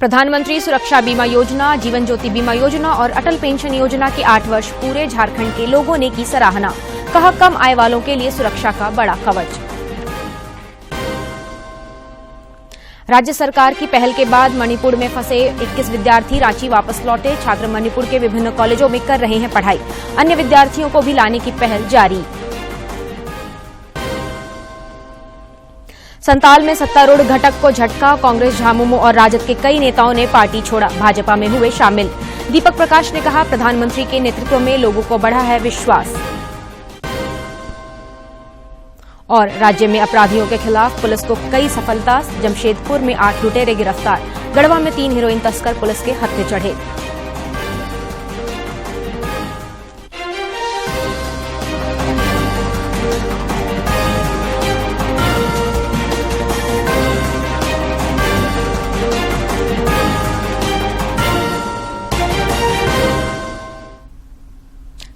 प्रधानमंत्री सुरक्षा बीमा योजना, जीवन ज्योति बीमा योजना और अटल पेंशन योजना के 8 वर्ष पूरे, झारखंड के लोगों ने की सराहना। कहा, कम आय वालों के लिए सुरक्षा का बड़ा कवच। राज्य सरकार की पहल के बाद मणिपुर में फंसे 21 विद्यार्थी रांची वापस लौटे। छात्र मणिपुर के विभिन्न कॉलेजों में कर रहे हैं पढ़ाई। अन्य विद्यार्थियों को भी लाने की पहल जारी। संताल में सत्तारूढ़ घटक को झटका। कांग्रेस, झामुमो और राजद के कई नेताओं ने पार्टी छोड़ा, भाजपा में हुए शामिल। दीपक प्रकाश ने कहा, प्रधानमंत्री के नेतृत्व में लोगों को बढ़ा है विश्वास। और राज्य में अपराधियों के खिलाफ पुलिस को कई सफलता। जमशेदपुर में 8 लुटेरे गिरफ्तार। गढ़वा में 3 हेरोइन तस्कर पुलिस के हत्थे चढ़े।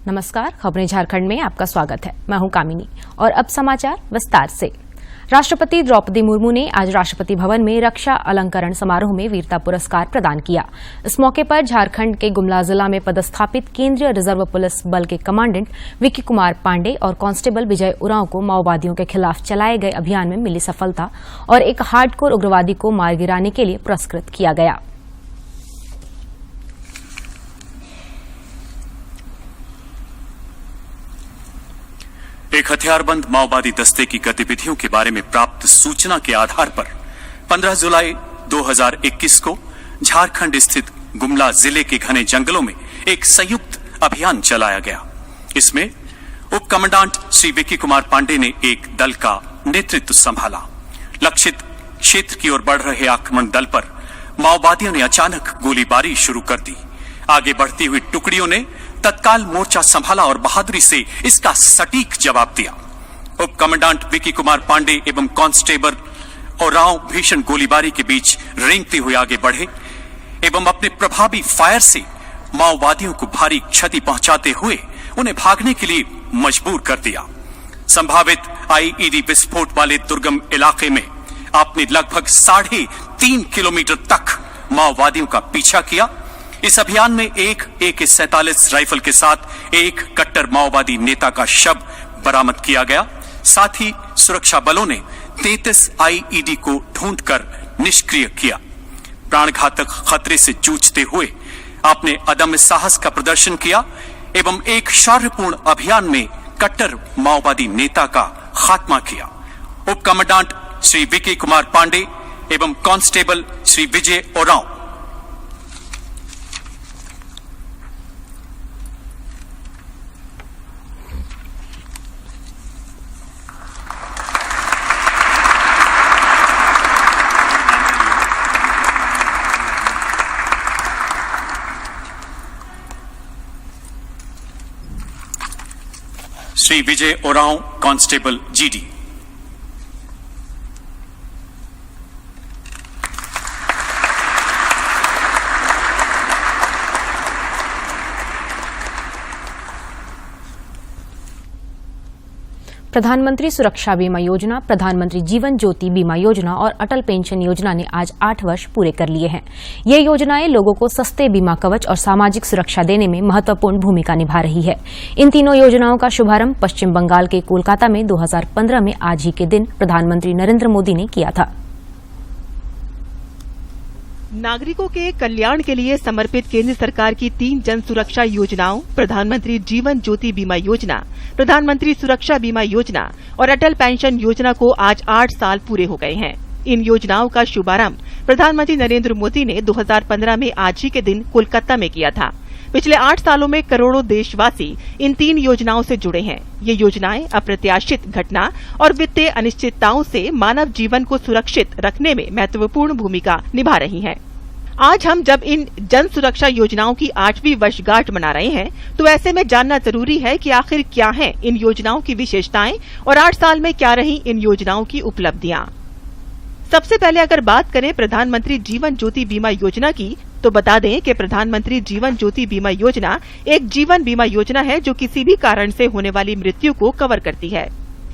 नमस्कार, खबरें झारखंड में आपका स्वागत है। मैं हूं कामिनी और अब समाचार विस्तार से। राष्ट्रपति द्रौपदी मुर्मू ने आज राष्ट्रपति भवन में रक्षा अलंकरण समारोह में वीरता पुरस्कार प्रदान किया। इस मौके पर झारखंड के गुमला जिला में पदस्थापित केंद्रीय रिजर्व पुलिस बल के कमांडेंट विकी कुमार पांडे और कांस्टेबल विजय उरांव को माओवादियों के खिलाफ चलाए गए अभियान में मिली सफलता और एक हार्डकोर उग्रवादी को मार गिराने के लिए पुरस्कृत किया गया। एक हथियारबंद माओवादी दस्ते की गतिविधियों के बारे में प्राप्त सूचना के आधार पर 15 जुलाई 2021 को झारखंड स्थित गुमला जिले के घने जंगलों में एक संयुक्त अभियान चलाया गया। इसमें उप कमांडेंट श्री विकी कुमार पांडे ने एक दल का नेतृत्व संभाला। लक्षित क्षेत्र की ओर बढ़ रहे आक्रमण दल पर माओवादियों ने अचानक गोलीबारी शुरू कर दी। आगे बढ़ती हुई टुकड़ियों ने तत्काल मोर्चा संभाला और बहादुरी से इसका सटीक जवाब दिया। उप कमांडेंट विकी कुमार पांडे एवं कांस्टेबल उरांव भीषण गोलीबारी के बीच रेंगते हुए आगे बढ़े एवं अपने प्रभावी फायर से माओवादियों को भारी क्षति पहुंचाते हुए उन्हें भागने के लिए मजबूर कर दिया। संभावित आईईडी विस्फोट वाले दुर्गम इलाके में आपने लगभग 3.5 किलोमीटर तक माओवादियों का पीछा किया। इस अभियान में एक AK-47 राइफल के साथ एक कट्टर माओवादी नेता का शव बरामद किया गया। साथ ही सुरक्षा बलों ने 33 IED को ढूंढकर निष्क्रिय किया। प्राणघातक खतरे से जूझते हुए आपने अदम्य साहस का प्रदर्शन किया एवं एक शौर्यपूर्ण अभियान में कट्टर माओवादी नेता का खात्मा किया। उप कमांडेंट श्री विकी कुमार पांडे एवं constable Shri Vijay Oraon Shri Vijay Oraon constable GD। प्रधानमंत्री सुरक्षा बीमा योजना, प्रधानमंत्री जीवन ज्योति बीमा योजना और अटल पेंशन योजना ने आज 8 वर्ष पूरे कर लिए हैं। ये योजनाएं लोगों को सस्ते बीमा कवच और सामाजिक सुरक्षा देने में महत्वपूर्ण भूमिका निभा रही है। इन तीनों योजनाओं का शुभारंभ पश्चिम बंगाल के कोलकाता में 2015 में आज ही के दिन प्रधानमंत्री नरेंद्र मोदी ने किया था। नागरिकों के कल्याण के लिए समर्पित केंद्र सरकार की 3 जन सुरक्षा योजनाओं, प्रधानमंत्री जीवन ज्योति बीमा योजना, प्रधानमंत्री सुरक्षा बीमा योजना और अटल पेंशन योजना को आज 8 साल पूरे हो गए हैं। इन योजनाओं का शुभारंभ प्रधानमंत्री नरेंद्र मोदी ने 2015 में आज ही के दिन कोलकाता में किया था। पिछले 8 सालों में करोड़ों देशवासी इन 3 योजनाओं से जुड़े हैं। ये योजनाएं अप्रत्याशित घटना और वित्तीय अनिश्चितताओं से मानव जीवन को सुरक्षित रखने में महत्वपूर्ण भूमिका निभा रही हैं। आज हम जब इन जन सुरक्षा योजनाओं की 8वीं वर्षगांठ मना रहे हैं, तो ऐसे में जानना जरूरी है कि आखिर क्या हैं इन योजनाओं की विशेषताएं और 8 साल में क्या रही इन योजनाओं की उपलब्धियां। सबसे पहले अगर बात करें प्रधानमंत्री जीवन ज्योति बीमा योजना की, तो बता दें कि प्रधानमंत्री जीवन ज्योति बीमा योजना एक जीवन बीमा योजना है जो किसी भी कारण से होने वाली मृत्यु को कवर करती है।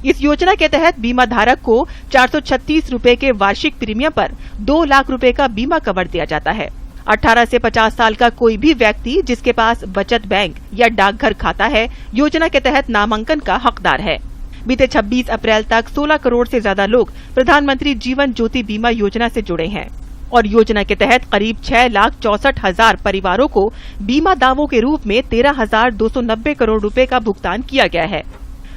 इस योजना के तहत बीमा धारक को 436 रुपए के वार्षिक प्रीमियम पर 2 लाख रुपए का बीमा कवर दिया जाता है। 18 से 50 साल का कोई भी व्यक्ति जिसके पास बचत बैंक या डाकघर खाता है, योजना के तहत नामांकन का हकदार है। बीते 26 अप्रैल तक 16 करोड़ से ज्यादा लोग प्रधानमंत्री जीवन ज्योति बीमा योजना से जुड़े हैं और योजना के तहत करीब 6,64,000 परिवारों को बीमा दावों के रूप में 13,290 करोड़ रुपए का भुगतान किया गया है।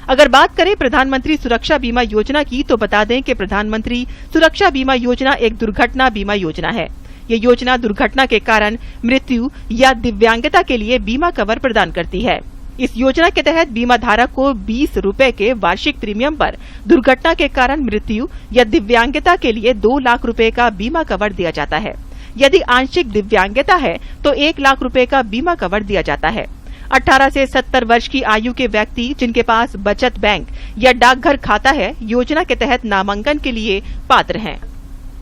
अगर बात करें प्रधानमंत्री सुरक्षा बीमा योजना की, तो बता दें कि प्रधानमंत्री सुरक्षा बीमा योजना एक दुर्घटना बीमा योजना है। ये योजना दुर्घटना के कारण मृत्यु या दिव्यांगता के लिए बीमा कवर प्रदान करती है। इस योजना के तहत बीमा धारक को 20 रुपए के वार्षिक प्रीमियम पर दुर्घटना के कारण मृत्यु या दिव्यांगता के लिए 2 लाख रुपए का बीमा कवर दिया जाता है। यदि आंशिक दिव्यांगता है तो 1 लाख रुपए का बीमा कवर दिया जाता है। 18 से 70 वर्ष की आयु के व्यक्ति जिनके पास बचत बैंक या डाकघर खाता है, योजना के तहत नामांकन के लिए पात्र हैं।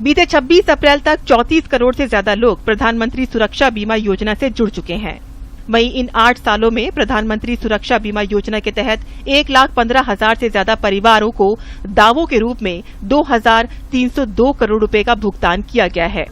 बीते 26 अप्रैल तक 34 करोड़ से ज्यादा लोग प्रधानमंत्री सुरक्षा बीमा योजना से जुड़ चुके हैं। वहीं इन 8 सालों में प्रधानमंत्री सुरक्षा बीमा योजना के तहत 1,15,000 से ज्यादा परिवारों को दावों के रूप में 2,302 करोड़ रुपए का भुगतान किया गया है।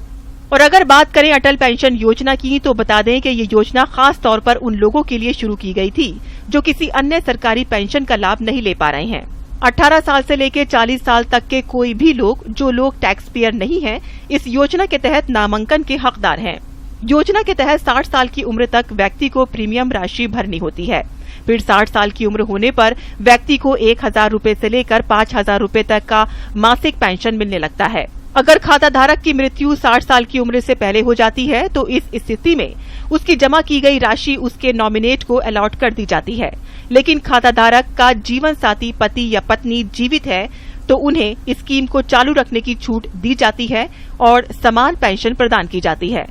और अगर बात करें अटल पेंशन योजना की, तो बता दें कि ये योजना खास तौर पर उन लोगों के लिए शुरू की गई थी जो किसी अन्य सरकारी पेंशन का लाभ नहीं ले पा रहे हैं। 18 साल से लेकर 40 साल तक के कोई भी लोग जो लोग टैक्स पेयर नहीं हैं, इस योजना के तहत नामांकन के हकदार हैं। योजना के तहत 60 साल की उम्र तक व्यक्ति को प्रीमियम राशि भरनी होती है। फिर 60 साल की उम्र होने पर व्यक्ति को 1,000 रुपए से लेकर 5,000 रुपए तक का मासिक पेंशन मिलने लगता है। अगर खाता धारक की मृत्यु 60 साल की उम्र से पहले हो जाती है तो इस स्थिति में उसकी जमा की गई राशि उसके नॉमिनेट को अलॉट कर दी जाती है। लेकिन खाता धारक का जीवन साथी पति या पत्नी जीवित है तो उन्हें इस स्कीम को चालू रखने की छूट दी जाती है और समान पेंशन प्रदान की जाती है।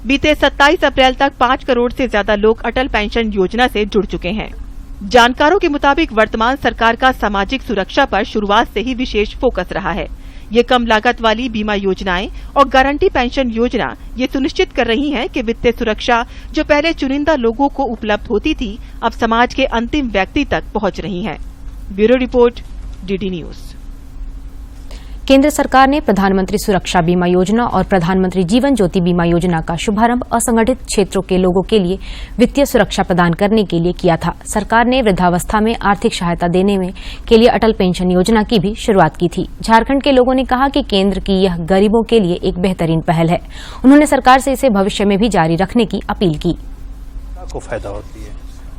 बीते 27 अप्रैल तक 5 करोड़ से ज्यादा लोग अटल पेंशन योजना से जुड़ चुके हैं। जानकारों के मुताबिक वर्तमान सरकार का सामाजिक सुरक्षा पर शुरुआत से ही विशेष फोकस रहा है। ये कम लागत वाली बीमा योजनाएं और गारंटी पेंशन योजना ये सुनिश्चित कर रही हैं कि वित्तीय सुरक्षा जो पहले चुनिंदा लोगों को उपलब्ध होती थी, अब समाज के अंतिम व्यक्ति तक पहुंच रही है। Bureau report, DD news. केंद्र सरकार ने प्रधानमंत्री सुरक्षा बीमा योजना और प्रधानमंत्री जीवन ज्योति बीमा योजना का शुभारंभ असंगठित क्षेत्रों के लोगों के लिए वित्तीय सुरक्षा प्रदान करने के लिए किया था। सरकार ने वृद्धावस्था में आर्थिक सहायता देने के लिए अटल पेंशन योजना की भी शुरुआत की थी। झारखंड के लोगों ने कहा कि केंद्र की यह गरीबों के लिए एक बेहतरीन पहल है। उन्होंने सरकार से इसे भविष्य में भी जारी रखने की अपील की। को फायदा होती है।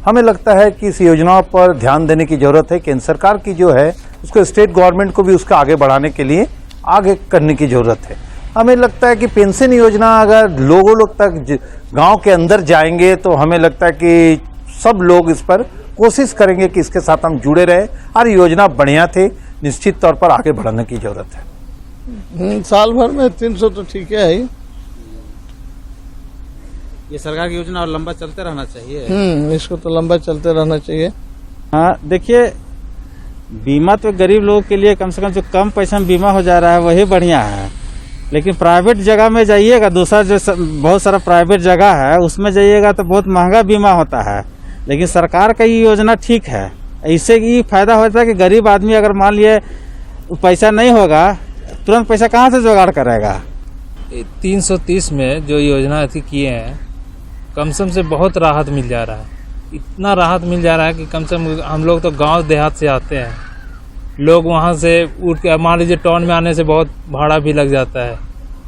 हमें लगता है कि इस योजना पर ध्यान देने की जरूरत है। केंद्र सरकार की जो है उसको स्टेट गवर्नमेंट को भी उसका आगे बढ़ाने के लिए आगे करने की जरूरत है। हमें लगता है कि पेंशन योजना अगर लोग तक गांव के अंदर जाएंगे तो हमें लगता है कि सब लोग इस पर कोशिश करेंगे कि इसके साथ हम जुड़े रहे। और योजना बढ़िया थे, निश्चित तौर पर आगे बढ़ाने की जरूरत है। साल भर में 300 तो ठीक है ही। ये सरकार की योजना और लंबा चलते रहना चाहिए। इसको तो लंबा चलते रहना चाहिए। हाँ, देखिए बीमा तो गरीब लोगों के लिए कम से कम जो कम पैसा में बीमा हो जा रहा है वही बढ़िया है। लेकिन प्राइवेट जगह में जाइएगा, दूसरा जो बहुत सारा प्राइवेट जगह है उसमें जाइएगा तो बहुत महंगा बीमा होता है। लेकिन सरकार का ये योजना ठीक है। इससे ये फायदा होता है कि गरीब आदमी अगर मान लिए पैसा नहीं होगा, तुरंत पैसा कहाँ से जुगाड़ करेगा। 330 में जो योजना अथी किए हैं, कम से कम से बहुत राहत मिल जा रहा है। इतना राहत मिल जा रहा है कि कम से कम हम लोग तो गांव देहात से आते हैं, लोग वहां से उठ के मान लीजिए टाउन में आने से बहुत भाड़ा भी लग जाता है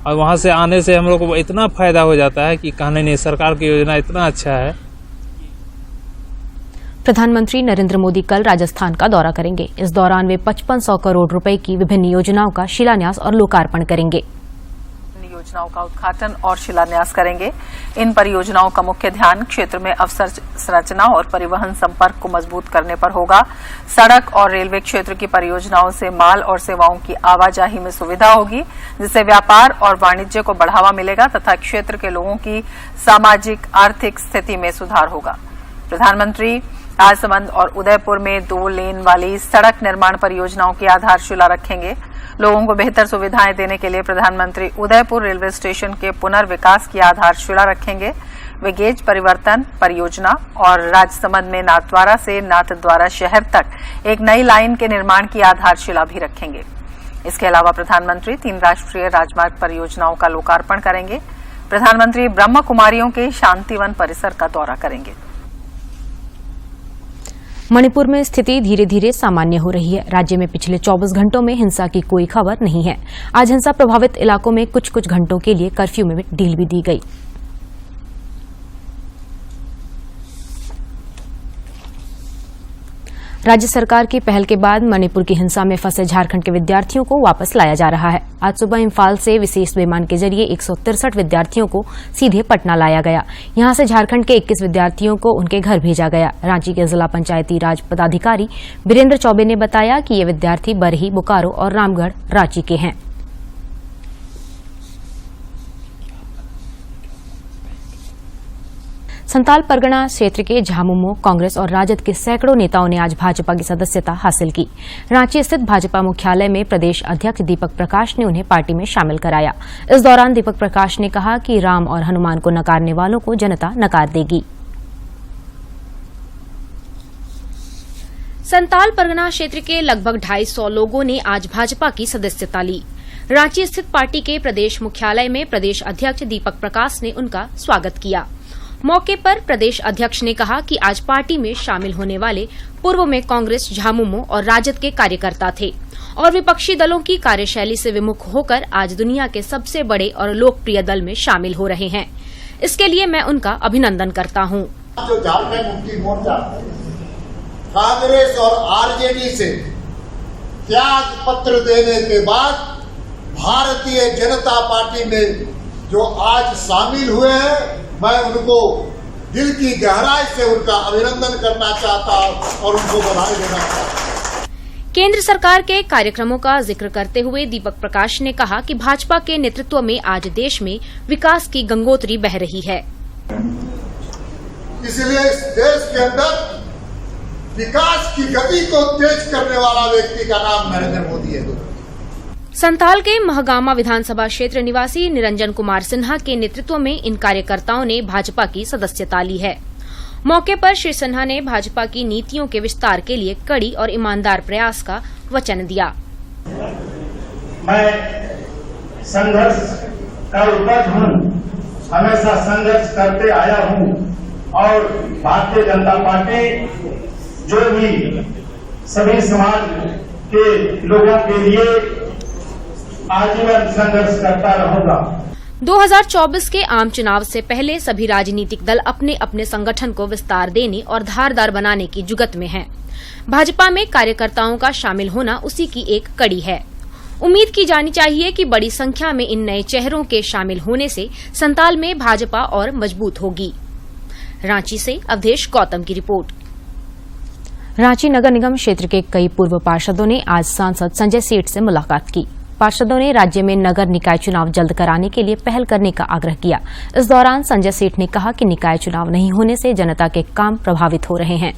और वहां से आने से हम लोग को इतना फायदा हो जाता है कि कहने नहीं। सरकार की योजना इतना अच्छा है। प्रधानमंत्री नरेंद्र मोदी कल राजस्थान का दौरा करेंगे। इस दौरान वे 5500 करोड़ रुपए की विभिन्न योजनाओं का शिलान्यास और लोकार्पण करेंगे। योजनाओं का उद्घाटन और शिलान्यास करेंगे। इन परियोजनाओं का मुख्य ध्यान क्षेत्र में अवसंरचना और परिवहन संपर्क को मजबूत करने पर होगा। सड़क और रेलवे क्षेत्र की परियोजनाओं से माल और सेवाओं की आवाजाही में सुविधा होगी, जिससे व्यापार और वाणिज्य को बढ़ावा मिलेगा तथा क्षेत्र के लोगों की सामाजिक आर्थिक स्थिति में सुधार होगा। प्रधानमंत्री राजसमंद और उदयपुर में 2 लेन वाली सड़क निर्माण परियोजनाओं की आधारशिला रखेंगे। लोगों को बेहतर सुविधाएं देने के लिए प्रधानमंत्री उदयपुर रेलवे स्टेशन के पुनर्विकास की आधारशिला रखेंगे। वे गेज परिवर्तन परियोजना और राजसमंद में नाथद्वारा से नाथद्वारा शहर तक एक नई लाइन के निर्माण की आधारशिला भी रखेंगे। इसके अलावा प्रधानमंत्री 3 राष्ट्रीय राजमार्ग परियोजनाओं का लोकार्पण करेंगे। प्रधानमंत्री ब्रह्म कुमारियों के शांतिवन परिसर का दौरा करेंगे। मणिपुर में स्थिति धीरे धीरे सामान्य हो रही है। राज्य में पिछले 24 घंटों में हिंसा की कोई खबर नहीं है। आज हिंसा प्रभावित इलाकों में कुछ घंटों के लिए कर्फ्यू में ढील भी दी गई। राज्य सरकार की पहल के बाद मणिपुर की हिंसा में फंसे झारखंड के विद्यार्थियों को वापस लाया जा रहा है। आज सुबह इम्फाल से विशेष विमान के जरिए 163 विद्यार्थियों को सीधे पटना लाया गया। यहां से झारखंड के 21 विद्यार्थियों को उनके घर भेजा गया। रांची के जिला पंचायती राज पदाधिकारी वीरेंद्र चौबे ने बताया कि ये विद्यार्थी बरही, बोकारो और रामगढ़ रांची के हैं। संताल परगना क्षेत्र के झामुमो, कांग्रेस और राजद के सैकड़ों नेताओं ने आज भाजपा की सदस्यता हासिल की। रांची स्थित भाजपा मुख्यालय में प्रदेश अध्यक्ष दीपक प्रकाश ने उन्हें पार्टी में शामिल कराया। इस दौरान दीपक प्रकाश ने कहा कि राम और हनुमान को नकारने वालों को जनता नकार देगी। संताल परगना क्षेत्र के लगभग 250 लोगों ने आज भाजपा की सदस्यता ली। रांची स्थित पार्टी के प्रदेश मुख्यालय में प्रदेश अध्यक्ष दीपक प्रकाश ने उनका स्वागत किया। मौके पर प्रदेश अध्यक्ष ने कहा कि आज पार्टी में शामिल होने वाले पूर्व में कांग्रेस, झामुमो और राजद के कार्यकर्ता थे और विपक्षी दलों की कार्यशैली से विमुख होकर आज दुनिया के सबसे बड़े और लोकप्रिय दल में शामिल हो रहे हैं। इसके लिए मैं उनका अभिनंदन करता हूं। जो झारखंड मुक्ति मोर्चा कांग्रेस और आरजेडी से त्याग पत्र देने के बाद भारतीय जनता पार्टी में जो आज शामिल हुए हैं, मैं उनको दिल की गहराई से उनका अभिनंदन करना चाहता हूं और उनको बधाई देना चाहता हूं। केंद्र सरकार के कार्यक्रमों का जिक्र करते हुए दीपक प्रकाश ने कहा कि भाजपा के नेतृत्व में आज देश में विकास की गंगोत्री बह रही है। इसलिए इस देश के अंदर विकास की गति को तेज करने वाला व्यक्ति का नाम नरेंद्र मोदी है। संताल के महगामा विधानसभा क्षेत्र निवासी निरंजन कुमार सिन्हा के नेतृत्व में इन कार्यकर्ताओं ने भाजपा की सदस्यता ली है। मौके पर श्री सिन्हा ने भाजपा की नीतियों के विस्तार के लिए कड़ी और ईमानदार प्रयास का वचन दिया। मैं संघर्ष का उपज हूँ, हमेशा संघर्ष करते आया हूँ और भारतीय जनता पार्टी जो भी सभी समाज के लोगों के लिए आजीवन संघर्ष करता रहूंगा। 2024 के आम चुनाव से पहले सभी राजनीतिक दल अपने अपने संगठन को विस्तार देने और धारदार बनाने की जुगत में हैं। भाजपा में कार्यकर्ताओं का शामिल होना उसी की एक कड़ी है। उम्मीद की जानी चाहिए कि बड़ी संख्या में इन नए चेहरों के शामिल होने से संताल में भाजपा और मजबूत होगी। रांची से अवधेश गौतम की रिपोर्ट। रांची नगर निगम क्षेत्र के कई पूर्व पार्षदों ने आज सांसद संजय सेठ से मुलाकात की। पार्षदों ने राज्य में नगर निकाय चुनाव जल्द कराने के लिए पहल करने का आग्रह किया। इस दौरान संजय सेठ ने कहा कि निकाय चुनाव नहीं होने से जनता के काम प्रभावित हो रहे हैं।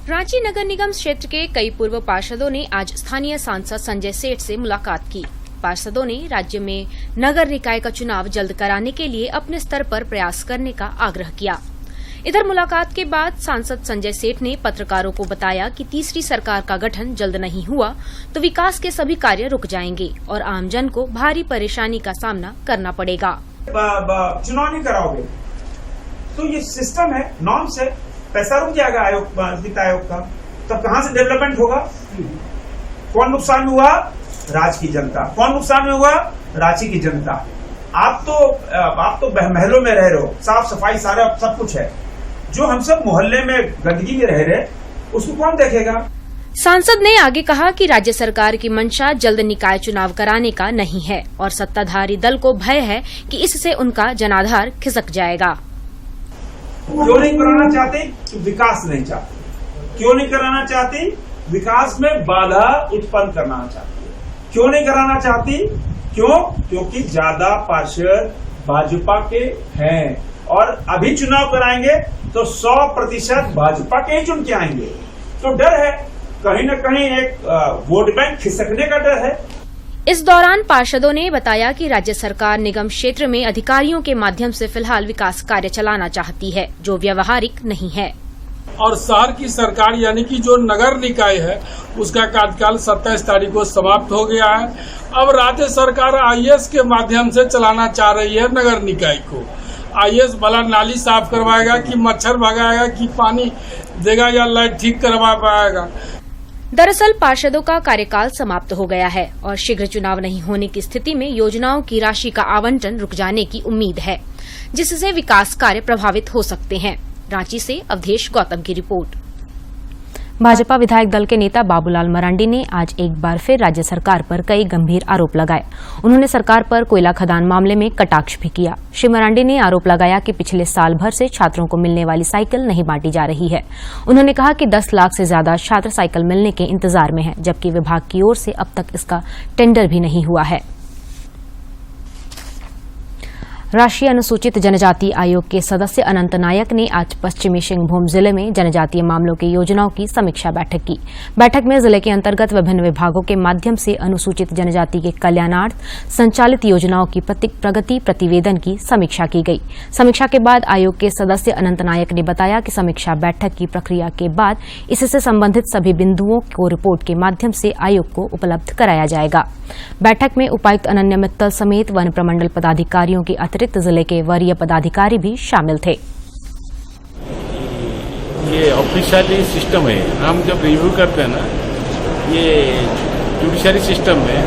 रांची नगर निगम क्षेत्र के कई पूर्व पार्षदों ने आज स्थानीय सांसद संजय सेठ से मुलाकात की। पार्षदों ने राज्य में नगर निकाय का चुनाव जल्द कराने के लिए अपने स्तर पर प्रयास करने का आग्रह किया। इधर मुलाकात के बाद सांसद संजय सेठ ने पत्रकारों को बताया कि तीसरी सरकार का गठन जल्द नहीं हुआ तो विकास के सभी कार्य रुक जाएंगे और आमजन को भारी परेशानी का सामना करना पड़ेगा। चुनाव नहीं कराओगे तो ये सिस्टम है, नॉर्म्स है, पैसा रुक जाएगा वित्त आयोग का, तब कहाँ से डेवलपमेंट होगा? कौन नुकसान हुआ? राज्य की जनता। कौन नुकसान हुआ? रांची की जनता। आप तो महलों में रह रहे हो, साफ सफाई सारा सब कुछ है। जो हम सब मोहल्ले में गंदगी में रह रहे उसको कौन देखेगा? सांसद ने आगे कहा कि राज्य सरकार की मंशा जल्द निकाय चुनाव कराने का नहीं है और सत्ताधारी दल को भय है कि इससे उनका जनाधार खिसक जाएगा। क्यों नहीं कराना चाहते? तो विकास नहीं चाहते। क्यों नहीं कराना चाहती? विकास में बाधा उत्पन्न करना चाहती। क्यों नहीं कराना चाहती? क्यों? क्योंकि ज्यादा पार्षद भाजपा के हैं और अभी चुनाव कराएंगे तो 100% भाजपा के ही चुन के आएंगे। तो डर है, कहीं न कहीं एक वोट बैंक खिसकने का डर है। इस दौरान पार्षदों ने बताया कि राज्य सरकार निगम क्षेत्र में अधिकारियों के माध्यम से फिलहाल विकास कार्य चलाना चाहती है, जो व्यावहारिक नहीं है। और शहर की सरकार यानी कि जो नगर निकाय है उसका कार्यकाल 27 तारीख को समाप्त हो गया है। अब राज्य सरकार आईएएस के माध्यम से चलाना चाह रही है नगर निकाय को। आईएएस भला नाली साफ करवाएगा कि मच्छर भगाएगा कि पानी देगा या लाइट ठीक करवा पाएगा। दरअसल पार्षदों का कार्यकाल समाप्त हो गया है और शीघ्र चुनाव नहीं होने की स्थिति में योजनाओं की राशि का आवंटन रुक जाने की उम्मीद है, जिससे विकास कार्य प्रभावित हो सकते हैं। रांची से अवधेश गौतम की रिपोर्ट। भाजपा विधायक दल के नेता बाबूलाल मरांडी ने आज एक बार फिर राज्य सरकार पर कई गंभीर आरोप लगाए। उन्होंने सरकार पर कोयला खदान मामले में कटाक्ष भी किया। श्री मरांडी ने आरोप लगाया कि पिछले साल भर से छात्रों को मिलने वाली साइकिल नहीं बांटी जा रही है। उन्होंने कहा कि 10 लाख से ज्यादा छात्र साइकिल मिलने के इंतजार में हैं, जबकि विभाग की ओर से अब तक इसका टेंडर भी नहीं हुआ है। राष्ट्रीय अनुसूचित जनजाति आयोग के सदस्य अनंत नायक ने आज पश्चिमी सिंहभूम जिले में जनजातीय मामलों की योजनाओं की समीक्षा बैठक की। बैठक में जिले के अंतर्गत विभिन्न विभागों के माध्यम से अनुसूचित जनजाति के कल्याणार्थ संचालित योजनाओं की प्रगति प्रतिवेदन की समीक्षा की गई। समीक्षा के बाद आयोग के सदस्य अनंत नायक ने बताया कि समीक्षा बैठक की प्रक्रिया के बाद इससे संबंधित सभी बिंदुओं को रिपोर्ट के माध्यम से आयोग को उपलब्ध कराया जाएगा। बैठक में उपायुक्त अनन्या मित्तल समेत वन प्रमंडल पदाधिकारियों के अतिरिक्त जिले के वरीय पदाधिकारी भी शामिल थे। ये ऑफिशियली सिस्टम है, हम जब रिव्यू करते हैं ना, ये जुडिशरी सिस्टम में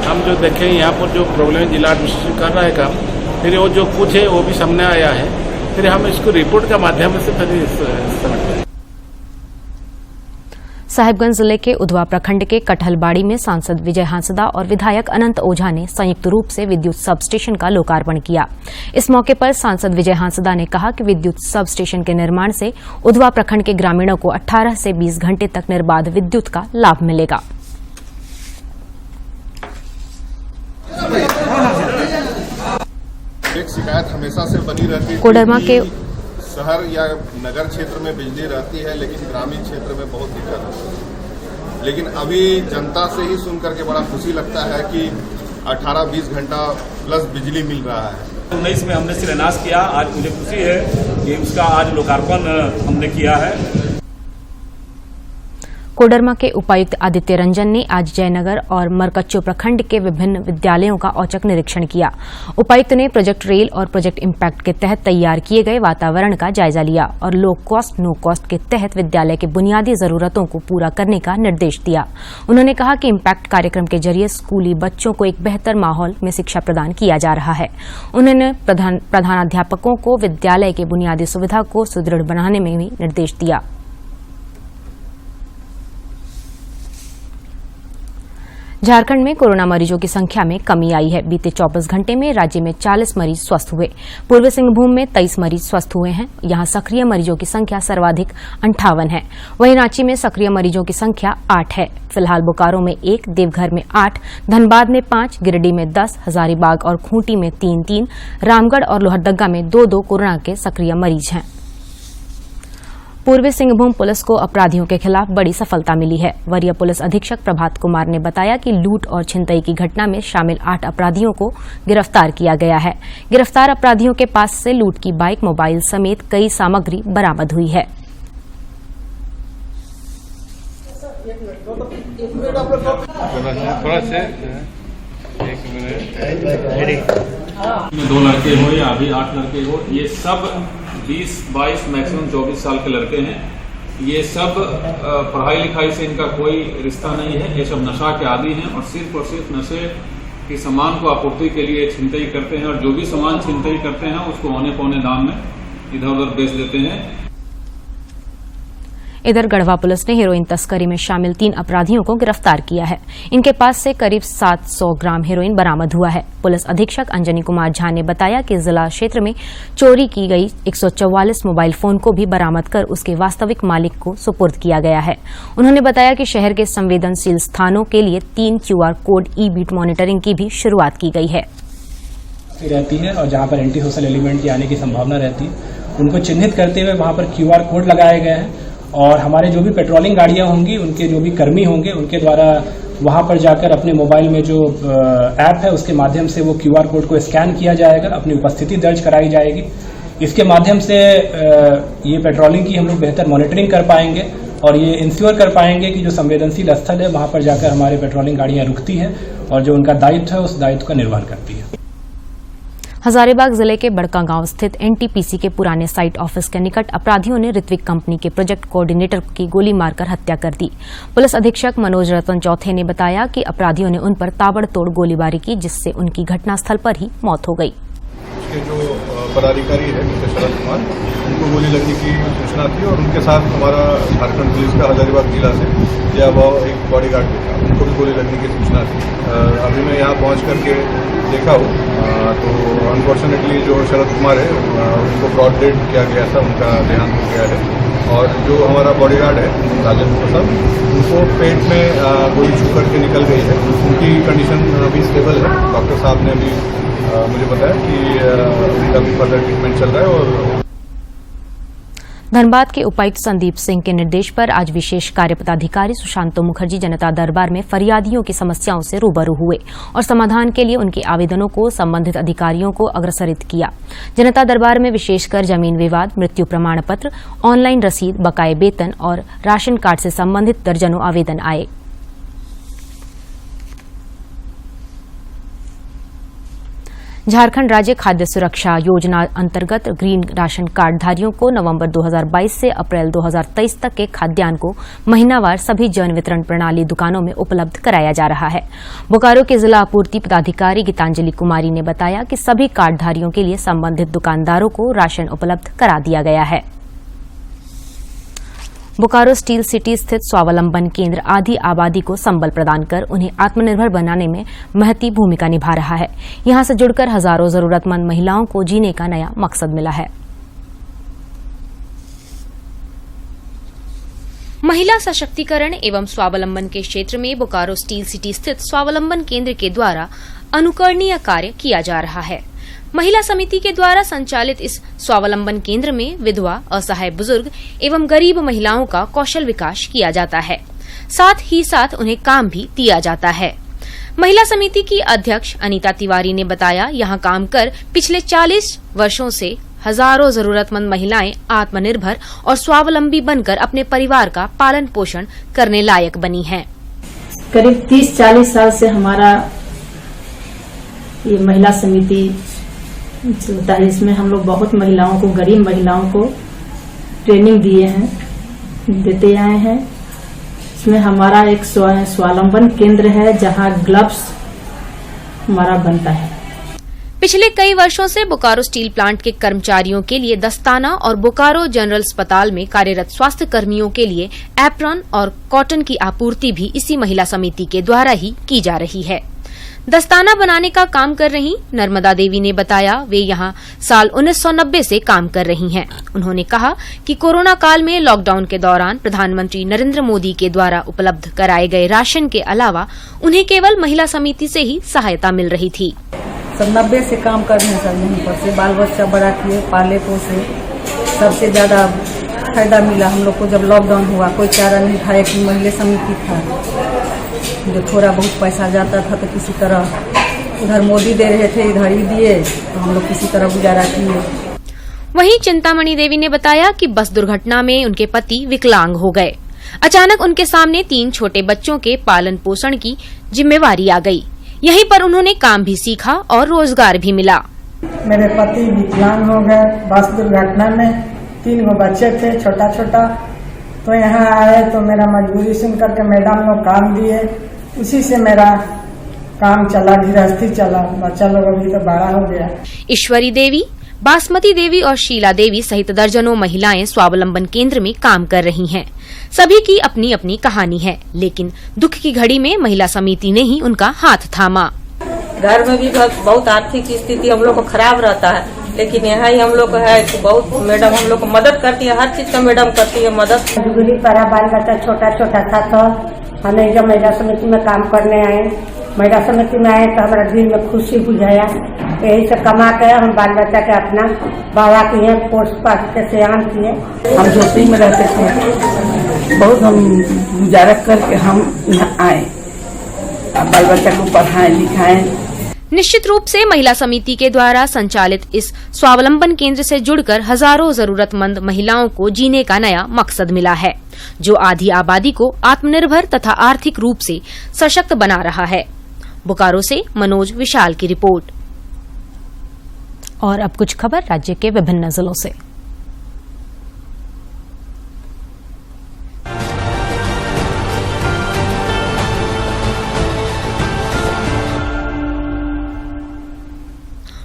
हम जो देखें यहाँ पर जो प्रॉब्लम जिला एडमिनिस्ट्रेशन कर रहा है काम, फिर वो जो कुछ है वो भी सामने आया है, फिर हम इसको रिपोर्ट के माध्यम से फिर समझते हैं। साहिबगंज जिले के उधवा प्रखंड के कटहलबाड़ी में सांसद विजय हांसदा और विधायक अनंत ओझा ने संयुक्त रूप से विद्युत सब स्टेशन का लोकार्पण किया। इस मौके पर सांसद विजय हांसदा ने कहा कि विद्युत सब स्टेशन के निर्माण से उधवा प्रखंड के ग्रामीणों को 18 से 20 घंटे तक निर्बाध विद्युत का लाभ मिलेगा। एक शिकायत हमेशा से बनी रहती है कोडरमा के शहर या नगर क्षेत्र में बिजली रहती है, लेकिन ग्रामीण क्षेत्र में बहुत दिक्कत होती है। लेकिन अभी जनता से ही सुन करके बड़ा खुशी लगता है कि 18-20 घंटा प्लस बिजली मिल रहा है। 19 में हमने शिलान्यास किया, आज मुझे खुशी है कि उसका आज लोकार्पण हमने किया है। कोडरमा के उपायुक्त आदित्य रंजन ने आज जयनगर और मरकच्चो प्रखंड के विभिन्न विद्यालयों का औचक निरीक्षण किया। उपायुक्त ने प्रोजेक्ट रेल और प्रोजेक्ट इम्पैक्ट के तहत तैयार किए गए वातावरण का जायजा लिया और लो कॉस्ट नो कॉस्ट के तहत विद्यालय के बुनियादी जरूरतों को पूरा करने का निर्देश दिया। उन्होंने कहा कि इम्पैक्ट कार्यक्रम के जरिए स्कूली बच्चों को एक बेहतर माहौल में शिक्षा प्रदान किया जा रहा है। उन्होंने प्रधानाध्यापकों को विद्यालय के बुनियादी सुविधा को सुदृढ़ बनाने में भी निर्देश दिया। झारखंड में कोरोना मरीजों की संख्या में कमी आई है। बीते 24 घंटे में राज्य में 40 मरीज स्वस्थ हुए। पूर्वी सिंहभूम में 23 मरीज स्वस्थ हुए हैं। यहां सक्रिय मरीजों की संख्या सर्वाधिक 58 है। वहीं रांची में सक्रिय मरीजों की संख्या 8 है। फिलहाल बोकारो में 1, देवघर में 8, धनबाद में 5, गिरिडीह में 10, हजारीबाग और खूंटी में 3-3, रामगढ़ और लोहरदगा में 2-2 कोरोना के सक्रिय मरीज हैं। पूर्वी सिंहभूम पुलिस को अपराधियों के खिलाफ बड़ी सफलता मिली है। वरीय पुलिस अधीक्षक प्रभात कुमार ने बताया कि लूट और छिनतई की घटना में शामिल 8 अपराधियों को गिरफ्तार किया गया है। गिरफ्तार अपराधियों के पास से लूट की बाइक, मोबाइल समेत कई सामग्री बरामद हुई है। में 2 लड़के हो या अभी 8 लड़के हो, ये सब 20, 22, मैक्सिमम 24 साल के लड़के हैं। ये सब पढ़ाई लिखाई से इनका कोई रिश्ता नहीं है। ये सब नशा के आदी हैं और सिर्फ नशे के सामान को आपूर्ति के लिए छिनतई करते हैं और जो भी सामान छिनतई करते हैं उसको औने पौने दाम में इधर उधर बेच देते हैं। इधर गढ़वा पुलिस ने हेरोइन तस्करी में शामिल 3 अपराधियों को गिरफ्तार किया है। इनके पास से करीब 700 ग्राम हेरोइन बरामद हुआ है। पुलिस अधीक्षक अंजनी कुमार झा ने बताया कि जिला क्षेत्र में चोरी की गई 144 मोबाइल फोन को भी बरामद कर उसके वास्तविक मालिक को सुपुर्द किया गया है। उन्होंने बताया कि शहर के संवेदनशील स्थानों के लिए 3 QR कोड ई-बीट मॉनिटरिंग की भी शुरुआत की गई है। रहती है और जहाँ पर एंटी सोशल एलिमेंट की आने की संभावना रहती है, उनको चिन्हित करते हुए वहाँ पर QR कोड लगाए गए हैं और हमारे जो भी पेट्रोलिंग गाड़ियां होंगी, उनके जो भी कर्मी होंगे, उनके द्वारा वहां पर जाकर अपने मोबाइल में जो ऐप है उसके माध्यम से वो QR कोड को स्कैन किया जाएगा, अपनी उपस्थिति दर्ज कराई जाएगी। इसके माध्यम से ये पेट्रोलिंग की हम लोग बेहतर मॉनिटरिंग कर पाएंगे और ये इंश्योर कर पाएंगे कि जो संवेदनशील स्थल है वहां पर जाकर हमारे पेट्रोलिंग गाड़ियां रुकती है और जो उनका दायित्व है उस दायित्व का निर्वहन करती है। हजारीबाग जिले के बड़कागांव स्थित NTPC के पुराने साइट ऑफिस के निकट अपराधियों ने ऋत्विक कंपनी के प्रोजेक्ट कोऑर्डिनेटर की गोली मारकर हत्या कर दी। पुलिस अधीक्षक मनोज रतन चौथे ने बताया कि अपराधियों ने उन पर ताबड़तोड़ गोलीबारी की, जिससे उनकी घटनास्थल पर ही मौत हो गई। जो पदाधिकारी है शरद कुमार, उनको गोली लगने की सूचना थी और उनके साथ हमारा झारखंड पुलिस का हजारीबाग जिला से या वो एक बॉडीगार्ड था, उनको भी गोली लगने की सूचना थी। अभी मैं यहाँ पहुँच करके देखा हूँ तो अनफॉर्चुनेटली जो शरद कुमार है उनको ब्रॉड डेड किया गया था, उनका देहांत हो गया है। और जो हमारा बॉडीगार्ड है राजेंद्र प्रसाद, उनको पेट में गोली छू करके निकल गई है। उनकी कंडीशन अभी स्टेबल है। डॉक्टर साहब ने भी मुझे बताया कि उनका भी फर्दर ट्रीटमेंट चल रहा है। और धनबाद के उपायुक्त संदीप सिंह के निर्देश पर आज विशेष कार्य पदाधिकारी सुशांतो मुखर्जी जनता दरबार में फरियादियों की समस्याओं से रूबरू हुए और समाधान के लिए उनके आवेदनों को संबंधित अधिकारियों को अग्रसरित किया। जनता दरबार में विशेषकर जमीन विवाद, मृत्यु प्रमाण पत्र, ऑनलाइन रसीद, बकाये वेतन और राशन कार्ड से संबंधित दर्जनों आवेदन आए। झारखंड राज्य खाद्य सुरक्षा योजना अंतर्गत ग्रीन राशन कार्डधारियों को नवंबर 2022 से अप्रैल 2023 तक के खाद्यान्न को महीनावार सभी जन वितरण प्रणाली दुकानों में उपलब्ध कराया जा रहा है। बोकारो के जिला आपूर्ति पदाधिकारी गीतांजलि कुमारी ने बताया कि सभी कार्डधारियों के लिए संबंधित दुकानदारों को राशन उपलब्ध करा दिया गया है। बोकारो स्टील सिटी स्थित स्वावलंबन केंद्र आधी आबादी को संबल प्रदान कर उन्हें आत्मनिर्भर बनाने में महती भूमिका निभा रहा है। यहां से जुड़कर हजारों जरूरतमंद महिलाओं को जीने का नया मकसद मिला है। महिला सशक्तिकरण एवं स्वावलंबन के क्षेत्र में बोकारो स्टील सिटी स्थित स्वावलंबन केंद्र के द्वारा अनुकरणीय कार्य किया जा रहा है। महिला समिति के द्वारा संचालित इस स्वावलंबन केंद्र में विधवा, असहाय बुजुर्ग एवं गरीब महिलाओं का कौशल विकास किया जाता है। साथ ही साथ उन्हें काम भी दिया जाता है। महिला समिति की अध्यक्ष अनीता तिवारी ने बताया, यहां काम कर पिछले 40 वर्षों से हजारों जरूरतमंद महिलाएं आत्मनिर्भर और स्वावलंबी बनकर अपने परिवार का पालन पोषण करने लायक बनी हैं। करीब 30-40 साल से हमारा ये महिला समिति चलता है। इसमें हम लोग बहुत महिलाओं को, गरीब महिलाओं को ट्रेनिंग दिए हैं, देते आए हैं। इसमें हमारा एक स्वावलंबन केंद्र है जहां ग्लव्स हमारा बनता है। पिछले कई वर्षों से बोकारो स्टील प्लांट के कर्मचारियों के लिए दस्ताना और बोकारो जनरल अस्पताल में कार्यरत स्वास्थ्य कर्मियों के लिए एप्रॉन और कॉटन की आपूर्ति भी इसी महिला समिति के द्वारा ही की जा रही है। दस्ताना बनाने का काम कर रही नर्मदा देवी ने बताया, वे यहां साल 1990 से काम कर रही हैं। उन्होंने कहा कि कोरोना काल में लॉकडाउन के दौरान प्रधानमंत्री नरेंद्र मोदी के द्वारा उपलब्ध कराए गए राशन के अलावा उन्हें केवल महिला समिति से ही सहायता मिल रही थी। 90 से काम कर रहे हैं सर, यहीं पर से बाल बच्चा बड़ा किए, पाले पोसे। सबसे ज्यादा फायदा मिला हम लोग को जब लॉकडाउन हुआ। कोई चारा नहीं था, एक महिला समिति था जो थोड़ा बहुत पैसा जाता था तो किसी तरह उधर मोदी दे रहे थे, इधर ही दिए तो हम लोग किसी तरह गुजारा किए। वहीं चिंतामणि देवी ने बताया कि बस दुर्घटना में उनके पति विकलांग हो गए। अचानक उनके सामने 3 छोटे बच्चों के पालन पोषण की जिम्मेवारी आ गई। यहीं पर उन्होंने काम भी सीखा और रोजगार भी मिला। मेरे पति विकलांग हो गए बस दुर्घटना में। 3 बच्चे थे छोटा छोटा, तो यहाँ आए तो मेरा मजबूरी सुन करके मैडम लोग काम दिए, उसी से मेरा काम चला, गृहस्थी चला। बच्चा लोग अभी तो बड़ा हो गया। ईश्वरी देवी, बासमती देवी और शीला देवी सहित दर्जनों महिलाएं स्वावलंबन केंद्र में काम कर रही हैं। सभी की अपनी अपनी कहानी है, लेकिन दुख की घड़ी में महिला समिति ने ही उनका हाथ थामा। घर में भी बहुत आर्थिक स्थिति हम लोग को खराब रहता है, लेकिन यहाँ ही हम लोग है कि बहुत मैडम हम लोग को मदद करती है, हर चीज का मैडम करती है मदद। मजबूरी पड़ा, बाल बच्चा छोटा छोटा था तो हमें जब महिला समिति में काम करने आए, महिला समिति में आए तो हमारा दिल में खुशी बुझाया। यही से कमा के हम बाल बच्चा के अपना बाबा किए, पोष पाठ के सयान किए। हम झोपड़ी में रहते थे, बहुत हम गुजारा करके हम यहाँ आए। बाल बच्चा को पढ़ाएं लिखाएं। निश्चित रूप से महिला समिति के द्वारा संचालित इस स्वावलंबन केंद्र से जुड़कर हजारों जरूरतमंद महिलाओं को जीने का नया मकसद मिला है, जो आधी आबादी को आत्मनिर्भर तथा आर्थिक रूप से सशक्त बना रहा है। बोकारो से मनोज विशाल की रिपोर्ट। और अब कुछ खबर राज्य के विभिन्न जिलों से।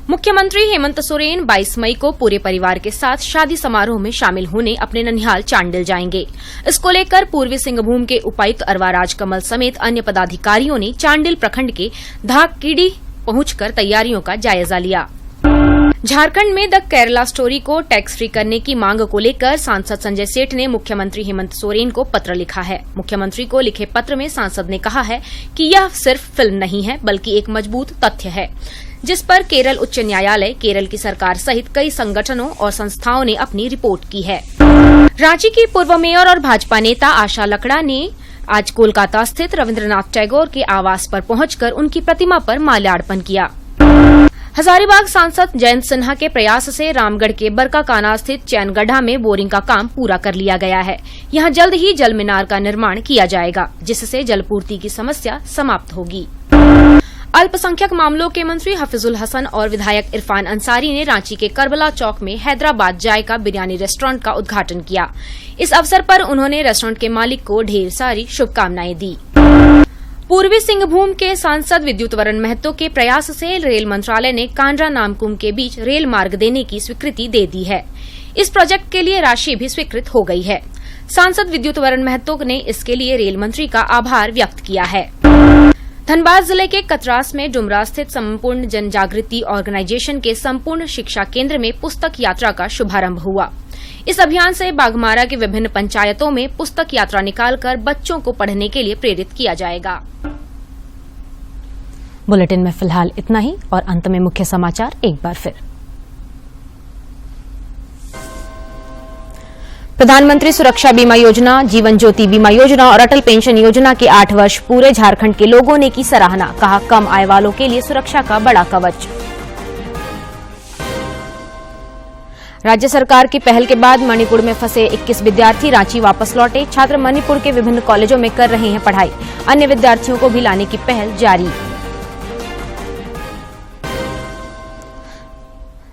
मुख्यमंत्री हेमंत सोरेन 22 मई को पूरे परिवार के साथ शादी समारोह में शामिल होने अपने ननिहाल चांडिल जाएंगे। इसको लेकर पूर्वी सिंहभूम के उपायुक्त अरवा राजकमल समेत अन्य पदाधिकारियों ने चांडिल प्रखंड के धाककीडी पहुंचकर तैयारियों का जायजा लिया। झारखंड में द केरला स्टोरी को टैक्स फ्री करने की मांग को लेकर सांसद संजय सेठ ने मुख्यमंत्री हेमंत सोरेन को पत्र लिखा है। मुख्यमंत्री को लिखे पत्र में सांसद ने कहा है कि यह सिर्फ फिल्म नहीं है, बल्कि एक मजबूत तथ्य है, जिस पर केरल उच्च न्यायालय, केरल की सरकार सहित कई संगठनों और संस्थाओं ने अपनी रिपोर्ट की है। रांची की पूर्व मेयर और भाजपा नेता आशा लकड़ा ने आज कोलकाता स्थित रविन्द्रनाथ टैगोर के आवास पर पहुंचकर उनकी प्रतिमा पर माल्यार्पण किया। हजारीबाग सांसद जयंत सिन्हा के प्रयास से रामगढ़ के बरकाकाना स्थित चैनगढ़ा में बोरिंग का काम पूरा कर लिया गया है। यहां जल्द ही जल मीनार का निर्माण किया जाएगा, जिससे जलपूर्ति की समस्या समाप्त होगी। अल्पसंख्यक मामलों के मंत्री हफीजुल हसन और विधायक इरफान अंसारी ने रांची के करबला चौक में हैदराबाद जायका बिरयानी रेस्टोरेंट का उद्घाटन किया। इस अवसर पर उन्होंने रेस्टोरेंट के मालिक को ढेर सारी शुभकामनाएं दी। पूर्वी सिंहभूम के सांसद विद्युत वरण महतो के प्रयास से रेल मंत्रालय ने कांड्रा नामकुम के बीच रेल मार्ग देने की स्वीकृति दे दी है। इस प्रोजेक्ट के लिए राशि भी स्वीकृत हो गई है। सांसद विद्युत वरण महतो ने इसके लिए रेल मंत्री का आभार व्यक्त किया है। धनबाद जिले के कतरास में डुमरा स्थित संपूर्ण जन जागृति ऑर्गेनाइजेशन के संपूर्ण शिक्षा केंद्र में पुस्तक यात्रा का शुभारंभ हुआ। इस अभियान से बाघमारा के विभिन्न पंचायतों में पुस्तक यात्रा निकालकर बच्चों को पढ़ने के लिए प्रेरित किया जाएगा। बुलेटिन में फिलहाल इतना ही और अंत में मुख्य समाचार एक बार फिर। प्रधानमंत्री सुरक्षा बीमा योजना, जीवन ज्योति बीमा योजना और अटल पेंशन योजना के 8 वर्ष पूरे झारखंड के लोगों ने की सराहना, कहा कम आय वालों के लिए सुरक्षा का बड़ा कवच। राज्य सरकार की पहल के बाद मणिपुर में फंसे 21 विद्यार्थी रांची वापस लौटे। छात्र मणिपुर के विभिन्न कॉलेजों में कर रहे हैं पढ़ाई। अन्य विद्यार्थियों को भी लाने की पहल जारी।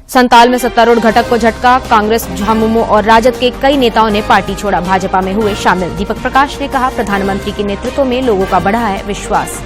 संताल में सत्तारूढ़ घटक को झटका, कांग्रेस, झामुमो और राजद के कई नेताओं ने पार्टी छोड़ा, भाजपा में हुए शामिल। दीपक प्रकाश ने कहा, प्रधानमंत्री के नेतृत्व में लोगों का बढ़ा है विश्वास।